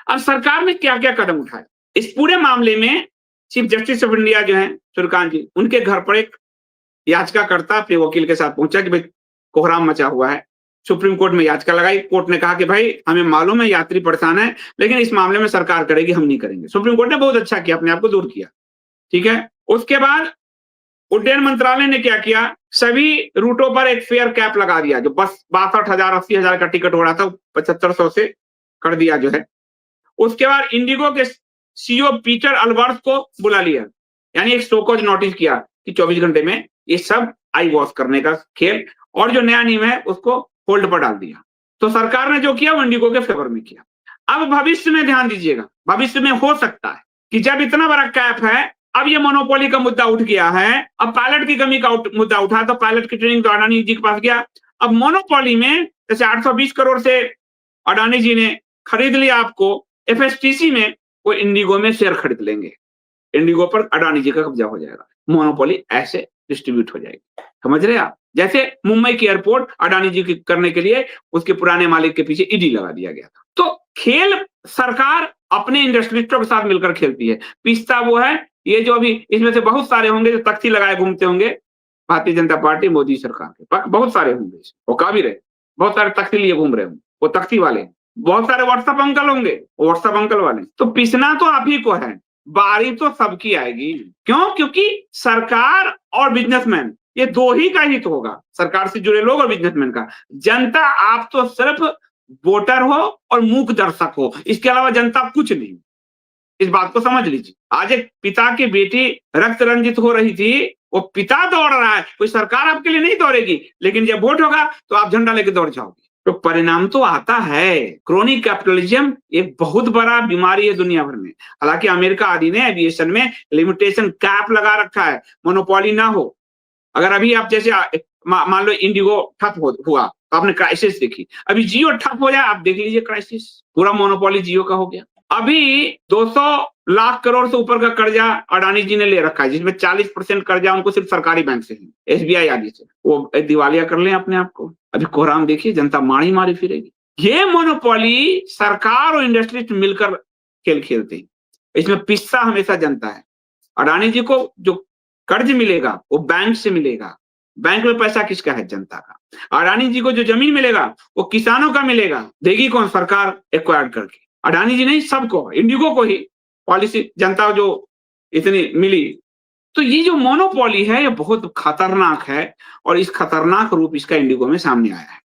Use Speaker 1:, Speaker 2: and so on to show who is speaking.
Speaker 1: अब सरकार ने क्या क्या कदम उठाए इस पूरे मामले में। चीफ जस्टिस ऑफ इंडिया जो है सूर्यकांत जी, उनके घर पर एक याचिकाकर्ता अपने वकील के साथ पहुंचा कि भाई कोहराम मचा हुआ है। सुप्रीम कोर्ट में याचिका लगाई, कोर्ट ने कहा कि भाई हमें मालूम है यात्री परेशान है, लेकिन इस मामले में सरकार करेगी, हम नहीं करेंगे। सुप्रीम कोर्ट ने बहुत अच्छा किया, अपने आप को दूर किया। ठीक है, उसके बाद उड्डयन मंत्रालय ने क्या किया, सभी रूटों पर एक फेयर कैप लगा दिया। जो बस 62,000 80,000 का टिकट हो रहा था 7500 से कर दिया जो है। उसके बाद इंडिगो के सीईओ पीटर अल्बर्ट को बुला लिया, यानी एक शोकॉज नोटिस किया कि 24 घंटे में ये सब आई वॉश करने का खेल, और जो नया नियम है उसको होल्ड पर डाल दिया। तो सरकार ने जो किया वो इंडिगो के फेवर में किया। अब भविष्य में ध्यान दीजिएगा, भविष्य में हो सकता है कि जब इतना बड़ा कैप है, अब ये मोनोपोली का मुद्दा उठ गया है, अब पायलट की कमी का मुद्दा उठा, तो पायलट की ट्रेनिंग तो अडानी जी के पास गया। अब मोनोपोली में जैसे 820 करोड़ से अडानी जी ने खरीद लिया आपको, एफएसटीसी में वो इंडिगो में शेयर खरीद लेंगे, इंडिगो पर अडानी जी का कब्जा हो जाएगा, मोनोपोली ऐसे डिस्ट्रीब्यूट हो जाएगी। समझ रहे आप? जैसे मुंबई की एयरपोर्ट अडानी जी की करने के लिए उसके पुराने मालिक के पीछे ईडी लगा दिया गया था। तो खेल सरकार अपने इंडस्ट्रियलिस्टों के साथ मिलकर खेलती है। पिस्ता वो है, ये जो अभी इसमें से बहुत सारे होंगे जो तख्ती लगाए घूमते होंगे, भारतीय जनता पार्टी मोदी सरकार के बहुत सारे होंगे, वो काबिर है, बहुत सारे तख्ती लिए घूम रहे होंगे, वो तख्ती वाले। बहुत सारे व्हाट्सएप अंकल होंगे, व्हाट्सएप अंकल वाले। तो पिसना तो आप ही को है, बारी तो सबकी आएगी। क्यों? क्योंकि सरकार और बिजनेसमैन ये दो ही का हित होगा, सरकार से जुड़े लोग और बिजनेसमैन का। जनता आप तो सिर्फ वोटर हो और मूक दर्शक हो, इसके अलावा जनता कुछ नहीं। इस बात को समझ लीजिए। आज एक पिता की बेटी रक्त रंजित हो रही थी, वो पिता दौड़ रहा है, कोई सरकार आपके लिए नहीं दौड़ेगी, लेकिन जब वोट होगा तो आप झंडा लेके दौड़ जाओगे। तो परिणाम तो आता है। क्रोनिक कैपिटलिज्म एक बहुत बड़ा बीमारी है दुनिया भर में। हालांकि अमेरिका आदि ने एविएशन में लिमिटेशन कैप लगा रखा है, मोनोपोली ना हो। अगर अभी आप जैसे मान लो इंडिगो ठप हुआ तो आपने क्राइसिस देखी, अभी जियो ठप हो जाए आप देख लीजिए क्राइसिस, पूरा मोनोपोली जियो का हो गया। अभी 200 लाख करोड़ से ऊपर का कर्जा अडानी जी ने ले रखा है, जिसमें 40% कर्जा उनको सिर्फ सरकारी बैंक से है, एसबीआई आदि से। वो दिवालिया कर लें अपने आप को, अभी कोहराम देखिए, जनता मारी मारी फिरेगी। ये मोनोपोली सरकार और इंडस्ट्री मिलकर खेल खेलते हैं, इसमें पिस्सा हमेशा जनता है। अडानी जी को जो कर्ज मिलेगा वो बैंक से मिलेगा, बैंक में पैसा किसका है? जनता का। अडानी जी को जो जमीन मिलेगा वो किसानों का मिलेगा, देगी कौन? सरकार एक्वायर्ड करके। अडानी जी नहीं, सबको, इंडिगो को ही पॉलिसी जनता जो इतनी मिली। तो ये जो मोनोपोली है ये बहुत खतरनाक है, और इस खतरनाक रूप इसका इंडिगो में सामने आया है।